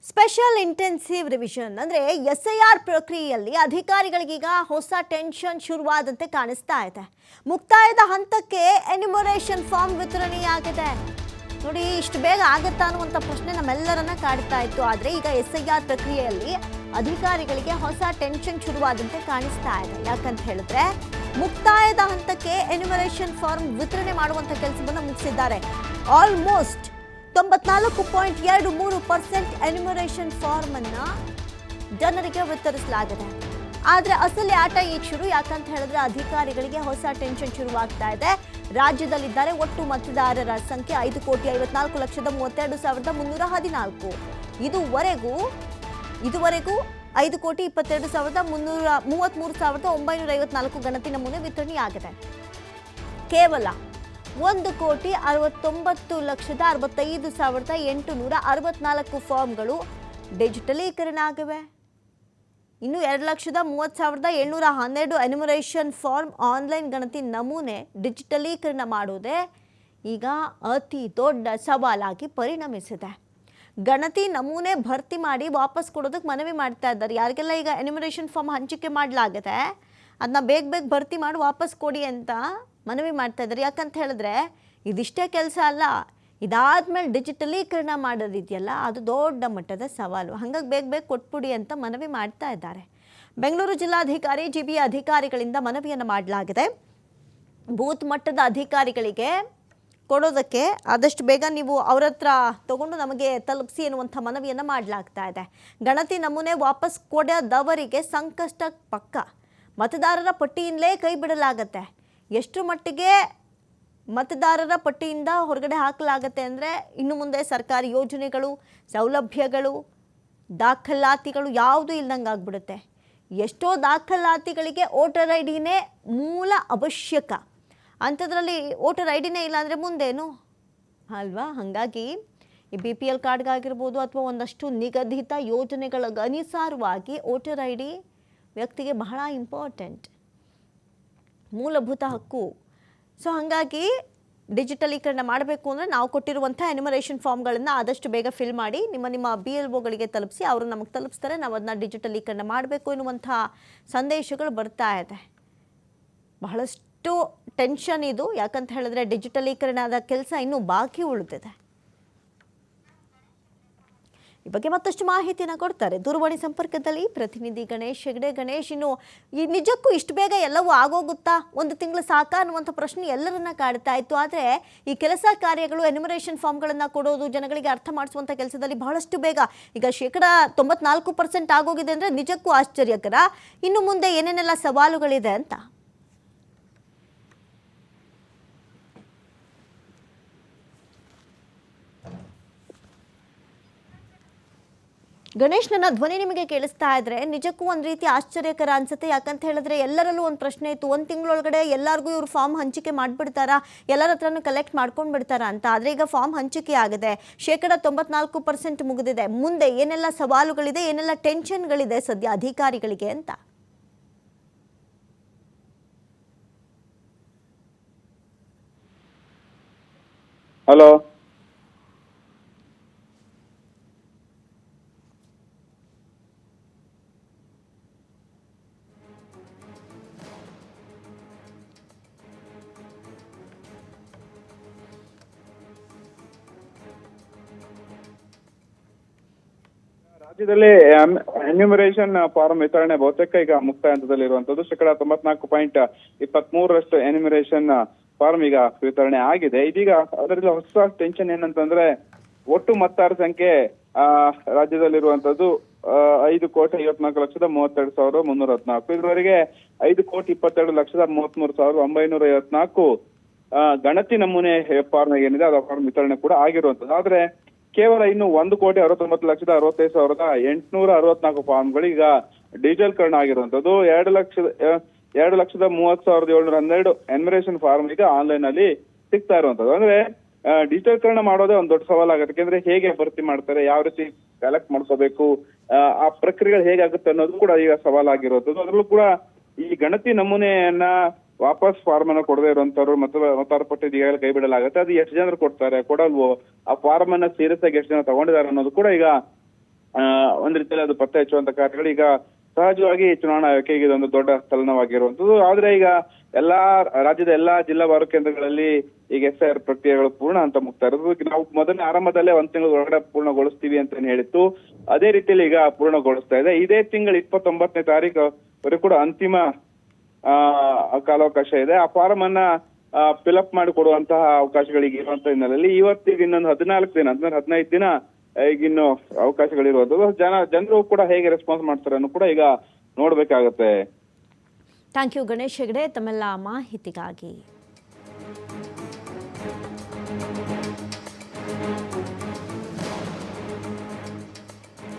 Special intensive revision ಅಂದ್ರೆ SIR ಪ್ರಕ್ರಿಯೆಯಲ್ಲಿ ಅಧಿಕಾರಿಗಳಿಗೀಗ ಹೊಸ ಟೆನ್ಷನ್ ಶುರುವಾದಂತೆ ಕಾಣಿಸ್ತಾ ಇದೆ. ಮುಕ್ತಾಯದ ಹಂತಕ್ಕೆ ಎನ್ಯುಮರೇಷನ್ ಫಾರ್ಮ್ ವಿತರಣೆಯಾಗಿದೆ. ನೋಡಿ, ಇಷ್ಟು ಬೇಗ ಆಗುತ್ತಾ ಅನ್ನುವಂಥ ಪ್ರಶ್ನೆ ನಮ್ಮೆಲ್ಲರನ್ನ ಕಾಡ್ತಾ ಇತ್ತು. ಆದರೆ ಈಗ ಎಸ್ಐಆರ್ ಪ್ರಕ್ರಿಯೆಯಲ್ಲಿ ಅಧಿಕಾರಿಗಳಿಗೆ ಹೊಸ ಟೆನ್ಷನ್ ಶುರುವಾದಂತೆ ಕಾಣಿಸ್ತಾ ಇದೆ. ಯಾಕಂತ ಹೇಳಿದ್ರೆ ಮುಕ್ತಾಯದ ಹಂತಕ್ಕೆ ಎನ್ಯುಮರೇಷನ್ ಫಾರ್ಮ್ ವಿತರಣೆ ಮಾಡುವಂಥ ಕೆಲಸವನ್ನು ಮುಗಿಸಿದ್ದಾರೆ. ಆಲ್ಮೋಸ್ಟ್ 94.23% ಎನ್ಯುಮರೇಷನ್ ಫಾರ್ಮ್ ಅನ್ನ ಜನರಿಗೆ ವಿತರಿಸಲಾಗಿದೆ. ಆದರೆ ಅಸಲಿ ಆಟ ಈಗ ಶುರು. ಯಾಕಂತ ಹೇಳಿದ್ರೆ ಅಧಿಕಾರಿಗಳಿಗೆ ಹೊಸ ಟೆನ್ಷನ್ ಶುರುವಾಗ್ತಾ ಇದೆ. ರಾಜ್ಯದಲ್ಲಿದ್ದಾರೆ ಒಟ್ಟು ಮತದಾರರ ಸಂಖ್ಯೆ 5,54,32,314. ಇದುವರೆಗೂ 5,22,333,954 ಗಣತಿ ನಮೂನೆ ವಿತರಣೆಯಾಗಿದೆ. ಕೇವಲ 1,69,65,864 ಫಾರ್ಮ್ಗಳು ಡಿಜಿಟಲೀಕರಣ ಆಗಿವೆ. ಇನ್ನು 2,30,712 ಎನ್ಯುಮರೇಷನ್ ಫಾರ್ಮ್ ಆನ್ಲೈನ್ ಗಣತಿ ನಮೂನೆ ಡಿಜಿಟಲೀಕರಣ ಮಾಡುವುದೇ ಈಗ ಅತಿ ದೊಡ್ಡ ಸವಾಲಾಗಿ ಪರಿಣಮಿಸಿದೆ. ಗಣತಿ ನಮೂನೆ ಭರ್ತಿ ಮಾಡಿ ವಾಪಸ್ ಕೊಡೋದಕ್ಕೆ ಮನವಿ ಮಾಡ್ತಾ ಇದ್ದಾರೆ. ಯಾರಿಗೆಲ್ಲ ಈಗ ಎನ್ಯುಮರೇಷನ್ ಫಾರ್ಮ್ ಹಂಚಿಕೆ ಮಾಡಲಾಗಿದೆ ಅದನ್ನ ಬೇಗ ಭರ್ತಿ ಮಾಡಿ ವಾಪಸ್ ಕೊಡಿ ಅಂತ ಮನವಿ ಮಾಡ್ತಾ ಇದ್ದಾರೆ. ಯಾಕಂತ ಹೇಳಿದ್ರೆ ಇದಿಷ್ಟೇ ಕೆಲಸ ಅಲ್ಲ, ಇದಾದ್ಮೇಲೆ ಡಿಜಿಟಲೀಕರಣ ಮಾಡೋದಿದೆಯಲ್ಲ ಅದು ದೊಡ್ಡ ಮಟ್ಟದ ಸವಾಲು. ಹಾಗಾಗಿ ಬೇಗ ಕೊಟ್ಬಿಡಿ ಅಂತ ಮನವಿ ಮಾಡ್ತಾ ಇದ್ದಾರೆ. ಬೆಂಗಳೂರು ಜಿಲ್ಲಾಧಿಕಾರಿ ಜಿಬಿ ಅಧಿಕಾರಿಗಳಿಂದ ಮನವಿಯನ್ನು ಮಾಡಲಾಗಿದೆ. ಬೂತ್ ಮಟ್ಟದ ಅಧಿಕಾರಿಗಳಿಗೆ ಕೊಡೋದಕ್ಕೆ ಆದಷ್ಟು ಬೇಗ ನೀವು ಅವ್ರ ಹತ್ರ ತಗೊಂಡು ನಮಗೆ ತಲುಪಿಸಿ ಎನ್ನುವಂಥ ಮನವಿಯನ್ನು ಮಾಡಲಾಗ್ತಾ ಇದೆ. ಗಣತಿ ನಮೂನೆ ವಾಪಸ್ ಕೊಡದವರಿಗೆ ಸಂಕಷ್ಟ ಪಕ್ಕ. ಮತದಾರರ ಪಟ್ಟಿಯಿಂದಲೇ ಕೈ ಬಿಡಲಾಗತ್ತೆ. ಎಷ್ಟು ಮಟ್ಟಿಗೆ ಮತದಾರರ ಪಟ್ಟಿಯಿಂದ ಹೊರಗಡೆ ಹಾಕಲಾಗತ್ತೆ ಅಂದರೆ ಇನ್ನು ಮುಂದೆ ಸರ್ಕಾರಿ ಯೋಜನೆಗಳು, ಸೌಲಭ್ಯಗಳು, ದಾಖಲಾತಿಗಳು ಯಾವುದೂ ಇಲ್ದಂಗೆ ಆಗ್ಬಿಡುತ್ತೆ. ಎಷ್ಟೋ ದಾಖಲಾತಿಗಳಿಗೆ ವೋಟರ್ ಐ ಡಿನೇ ಮೂಲ ಅವಶ್ಯಕ. ಅಂಥದ್ರಲ್ಲಿ ವೋಟರ್ ಐ ಡಿನೇ ಇಲ್ಲ ಅಂದರೆ ಮುಂದೇನು ಅಲ್ವಾ? ಹಾಗಾಗಿ ಈ BPL ಕಾರ್ಡ್ಗಾಗಿರ್ಬೋದು ಅಥವಾ ಒಂದಷ್ಟು ನಿಗದಿತ ಯೋಜನೆಗಳಿಗೆ ಅನುಸಾರವಾಗಿ ವೋಟರ್ ಐ ಡಿ ವ್ಯಕ್ತಿಗೆ ಬಹಳ ಇಂಪಾರ್ಟೆಂಟ್, ಮೂಲಭೂತ ಹಕ್ಕು. ಸೊ ಹಾಗಾಗಿ ಡಿಜಿಟಲೀಕರಣ ಮಾಡಬೇಕು ಅಂದರೆ ನಾವು ಕೊಟ್ಟಿರುವಂಥ ಎನ್ಯುಮರೇಷನ್ ಫಾರ್ಮ್ಗಳನ್ನು ಆದಷ್ಟು ಬೇಗ ಫಿಲ್ ಮಾಡಿ ನಿಮ್ಮ BLOಗಳಿಗೆ ತಲುಪಿಸಿ. ಅವರು ನಮಗೆ ತಲುಪಿಸ್ತಾರೆ, ನಾವು ಅದನ್ನ ಡಿಜಿಟಲೀಕರಣ ಮಾಡಬೇಕು ಎನ್ನುವಂಥ ಸಂದೇಶಗಳು ಬರ್ತಾ ಇದೆ. ಬಹಳಷ್ಟು ಟೆನ್ಷನ್ ಇದು. ಯಾಕಂತ ಹೇಳಿದ್ರೆ ಡಿಜಿಟಲೀಕರಣದ ಕೆಲಸ ಇನ್ನೂ ಬಾಕಿ ಉಳಿದಿದೆ. ಈ ಬಗ್ಗೆ ಮತ್ತಷ್ಟು ಮಾಹಿತಿಯನ್ನು ಕೊಡ್ತಾರೆ ದೂರವಾಣಿ ಸಂಪರ್ಕದಲ್ಲಿ ಪ್ರತಿನಿಧಿ ಗಣೇಶ್ ಹೆಗಡೆ. ಗಣೇಶ್, ಇನ್ನು ಈ ನಿಜಕ್ಕೂ ಇಷ್ಟು ಬೇಗ ಎಲ್ಲವೂ ಆಗೋಗುತ್ತಾ, ಒಂದು ತಿಂಗಳು ಸಾಕಾ ಅನ್ನುವಂಥ ಪ್ರಶ್ನೆ ಎಲ್ಲರನ್ನ ಕಾಡ್ತಾ ಇತ್ತು. ಆದರೆ ಈ ಕೆಲಸ ಕಾರ್ಯಗಳು, ಎನ್ಯುಮರೇಷನ್ ಫಾರ್ಮ್ಗಳನ್ನು ಕೊಡೋದು, ಜನಗಳಿಗೆ ಅರ್ಥ ಮಾಡಿಸುವಂಥ ಕೆಲಸದಲ್ಲಿ ಬಹಳಷ್ಟು ಬೇಗ ಈಗ 94% ಆಗೋಗಿದೆ ಅಂದರೆ ನಿಜಕ್ಕೂ ಆಶ್ಚರ್ಯಕರ. ಇನ್ನು ಮುಂದೆ ಏನೇನೆಲ್ಲ ಸವಾಲುಗಳಿದೆ ಅಂತ? ಗಣೇಶ್, ನನ್ನ ಧ್ವನಿ ನಿಮಗೆ ಕೇಳಿಸ್ತಾ ಇದ್ರೆ ನಿಜಕ್ಕೂ ಒಂದು ರೀತಿ ಆಶ್ಚರ್ಯಕರ ಅನ್ಸುತ್ತೆ. ಯಾಕಂತ ಹೇಳಿದ್ರೆ ಎಲ್ಲರಲ್ಲೂ ಒಂದು ಪ್ರಶ್ನೆ ಇತ್ತು, ಒಂದು ತಿಂಗಳೊಳಗಡೆ ಎಲ್ಲರಿಗೂ ಇವ್ರು ಫಾರ್ಮ್ ಹಂಚಿಕೆ ಮಾಡಿಬಿಡ್ತಾರಾ, ಎಲ್ಲರ ಹತ್ರನೂ ಕಲೆಕ್ಟ್ ಮಾಡ್ಕೊಂಡು ಬಿಡ್ತಾರಾ ಅಂತ. ಆದರೆ ಈಗ ಫಾರ್ಮ್ ಹಂಚಿಕೆ ಆಗಿದೆ, 94% ಮುಗಿದಿದೆ. ಮುಂದೆ ಏನೆಲ್ಲ ಸವಾಲುಗಳಿದೆ, ಏನೆಲ್ಲ ಟೆನ್ಷನ್ಗಳಿದೆ ಸದ್ಯ ಅಧಿಕಾರಿಗಳಿಗೆ ಅಂತ? ಹಲೋ, ರಾಜ್ಯದಲ್ಲಿ ಎನ್ಯುಮರೇಷನ್ ಫಾರ್ಮ್ ವಿತರಣೆ ಬಹುತೇಕ ಈಗ ಮುಕ್ತಾಯ ಹಂತದಲ್ಲಿರುವಂತದ್ದು. 94.23% ಎನ್ಯುಮರೇಷನ್ ಫಾರ್ಮ್ ಈಗ ವಿತರಣೆ ಆಗಿದೆ. ಇದೀಗ ಅದರಲ್ಲಿ ಹೊಸ ಟೆನ್ಷನ್ ಏನಂತಂದ್ರೆ ಒಟ್ಟು ಮತದಾರರ ಸಂಖ್ಯೆ ರಾಜ್ಯದಲ್ಲಿರುವಂತದ್ದು 5,54,32,314. ಇದುವರೆಗೆ 5,22,33,954 ಗಣತಿ ನಮೂನೆ ಫಾರ್ಮ್ ಏನಿದೆ ಅದು ಫಾರ್ಮ್ ವಿತರಣೆ ಕೂಡ ಆಗಿರುವಂತದ್ದು. ಆದ್ರೆ ಕೇವಲ ಇನ್ನು 1,69,68,864 ಫಾರ್ಮ್ಗಳು ಈಗ ಡಿಜಿಟಲೀಕರಣ ಆಗಿರುವಂತದ್ದು. 2,30,712 ಎನ್ಯುಮರೇಷನ್ ಫಾರ್ಮ್ ಈಗ ಆನ್ಲೈನ್ ಅಲ್ಲಿ ಸಿಗ್ತಾ ಇರುವಂತದ್ದು. ಅಂದ್ರೆ ಡಿಜಿಟಲೀಕರಣ ಮಾಡೋದೇ ಒಂದು ದೊಡ್ಡ ಸವಾಲಾಗುತ್ತೆ. ಯಾಕಂದ್ರೆ ಹೇಗೆ ಭರ್ತಿ ಮಾಡ್ತಾರೆ, ಯಾವ ರೀತಿ ಕಲೆಕ್ಟ್ ಮಾಡ್ಕೋಬೇಕು, ಆ ಪ್ರಕ್ರಿಯೆಗಳು ಹೇಗಾಗುತ್ತೆ ಅನ್ನೋದು ಕೂಡ ಈಗ ಸವಾಲಾಗಿರುವಂತದ್ದು. ಅದರಲ್ಲೂ ಕೂಡ ಈ ಗಣತಿ ನಮೂನೆಯನ್ನ ವಾಪಸ್ ಫಾರ್ಮ್ ಅನ್ನ ಕೊಡದೇ ಇರುವಂತವ್ರು ಮತದಾರ ಪಟ್ಟಿ ಈಗಾಗಲೇ ಕೈ ಬಿಡಲಾಗುತ್ತೆ. ಅದು ಎಷ್ಟು ಜನರು ಕೊಡ್ತಾರೆ, ಕೊಡಲ್ವೋ, ಆ ಫಾರ್ಮ್ ಅನ್ನ ಸೀರಿಯಸ್ ಆಗಿ ಎಷ್ಟು ಜನ ತಗೊಂಡಿದ್ದಾರೆ ಅನ್ನೋದು ಕೂಡ ಈಗ ಒಂದ್ ರೀತಿಯಲ್ಲಿ ಅದು ಪತ್ತೆ ಹಚ್ಚುವಂತ ಕಾರ್ಯಗಳು ಈಗ ಸಹಜವಾಗಿ ಚುನಾವಣಾ ಆಯೋಗಕ್ಕೆ ಇದೊಂದು ದೊಡ್ಡ ತಲೆನೋವಾಗಿರುವಂತದ್ದು. ಆದ್ರೆ ಈಗ ರಾಜ್ಯದ ಎಲ್ಲಾ ಜಿಲ್ಲಾ ಬಾರು ಕೇಂದ್ರಗಳಲ್ಲಿ ಈಗ SIR ಪ್ರಕ್ರಿಯೆಗಳು ಪೂರ್ಣ ಅಂತ ಮುಗ್ತಾ ಇರೋದು. ನಾವು ಮೊದಲನೇ ಆರಂಭದಲ್ಲೇ 1 ತಿಂಗಳ ಒಳಗಡೆ ಪೂರ್ಣಗೊಳಿಸ್ತೀವಿ ಅಂತ ಹೇಳಿತ್ತು. ಅದೇ ರೀತಿಯಲ್ಲಿ ಈಗ ಪೂರ್ಣಗೊಳಿಸ್ತಾ ಇದೆ. ಇದೇ ತಿಂಗಳ 29ನೇ ತಾರೀಕು ಕೂಡ ಅಂತಿಮ ಕಾಲಾವಕಾಶ ಇದೆ. ಆ ಫಾರಂ ಅನ್ನ ಫಿಲಪ್ ಮಾಡಿ ಕೊಡುವಂತಹ ಅವಕಾಶಗಳಿಗೆ ಇರುವಂತ ಹಿನ್ನೆಲೆಯಲ್ಲಿ ಇವತ್ತಿಗೆ ಇನ್ನೊಂದು 14 ದಿನ ಅಂದ್ರೆ 15 ದಿನ ಈಗಿನ್ನು ಅವಕಾಶಗಳಿರುವಂತದ್ದು. ಜನರು ಕೂಡ ಹೇಗೆ ರೆಸ್ಪಾನ್ಸ್ ಮಾಡ್ತಾರೆ ಅನ್ನೋ ಕೂಡ ಈಗ ನೋಡ್ಬೇಕಾಗತ್ತೆ. ಥ್ಯಾಂಕ್ ಯು ಗಣೇಶ್ ಹೆಗಡೆ ತಮ್ಮೆಲ್ಲ ಮಾಹಿತಿಗಾಗಿ.